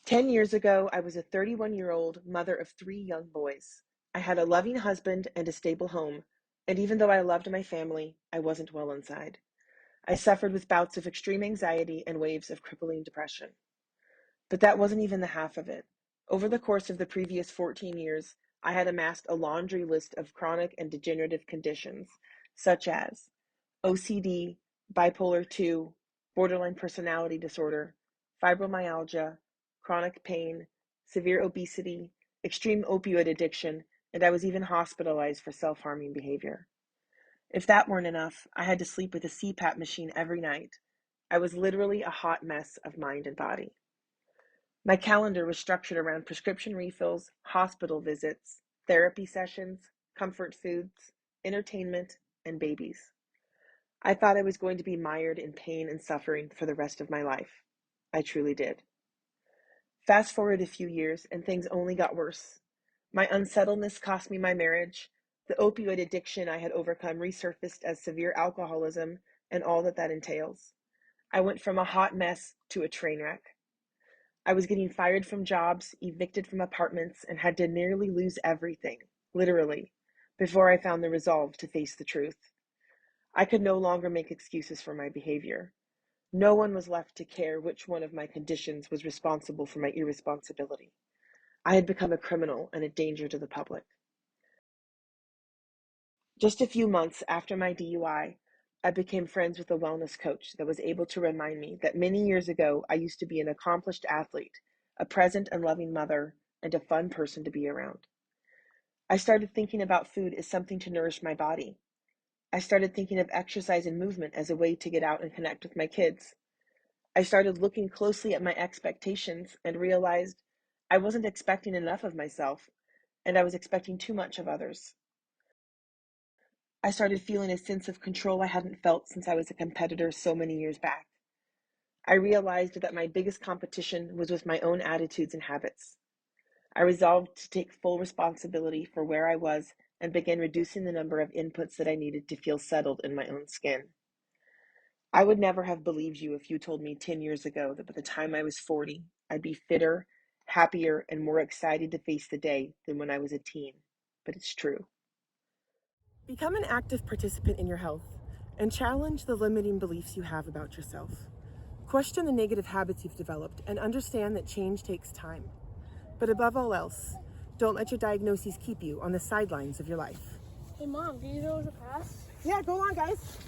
10 years ago, I was a 31-year-old mother of three young boys. I had a loving husband and a stable home, and even though I loved my family, I wasn't well inside. I suffered with bouts of extreme anxiety and waves of crippling depression. But that wasn't even the half of it. Over the course of the previous 14 years, I had amassed a laundry list of chronic and degenerative conditions, such as OCD, bipolar 2, borderline personality disorder, fibromyalgia, chronic pain, severe obesity, extreme opioid addiction, and I was even hospitalized for self-harming behavior. If that weren't enough, I had to sleep with a CPAP machine every night. I was literally a hot mess of mind and body. My calendar was structured around prescription refills, hospital visits, therapy sessions, comfort foods, entertainment, and babies. I thought I was going to be mired in pain and suffering for the rest of my life. I truly did. Fast forward a few years, and things only got worse. My unsettledness cost me my marriage. The opioid addiction I had overcome resurfaced as severe alcoholism and all that entails. I went from a hot mess to a train wreck. I was getting fired from jobs, evicted from apartments, and had to nearly lose everything, literally, before I found the resolve to face the truth. I could no longer make excuses for my behavior. No one was left to care which one of my conditions was responsible for my irresponsibility. I had become a criminal and a danger to the public. Just a few months after my DUI, I became friends with a wellness coach that was able to remind me that many years ago I used to be an accomplished athlete, a present and loving mother, and a fun person to be around. I started thinking about food as something to nourish my body. I started thinking of exercise and movement as a way to get out and connect with my kids. I started looking closely at my expectations and realized I wasn't expecting enough of myself, and I was expecting too much of others. I started feeling a sense of control I hadn't felt since I was a competitor so many years back. I realized that my biggest competition was with my own attitudes and habits. I resolved to take full responsibility for where I was and began reducing the number of inputs that I needed to feel settled in my own skin. I would never have believed you if you told me 10 years ago that by the time I was 40, I'd be fitter, happier, and more excited to face the day than when I was a teen. But it's true. Become an active participant in your health and challenge the limiting beliefs you have about yourself. Question the negative habits you've developed and understand that change takes time. But above all else, don't let your diagnoses keep you on the sidelines of your life. Hey Mom, do you know the pass? Yeah, go on, guys.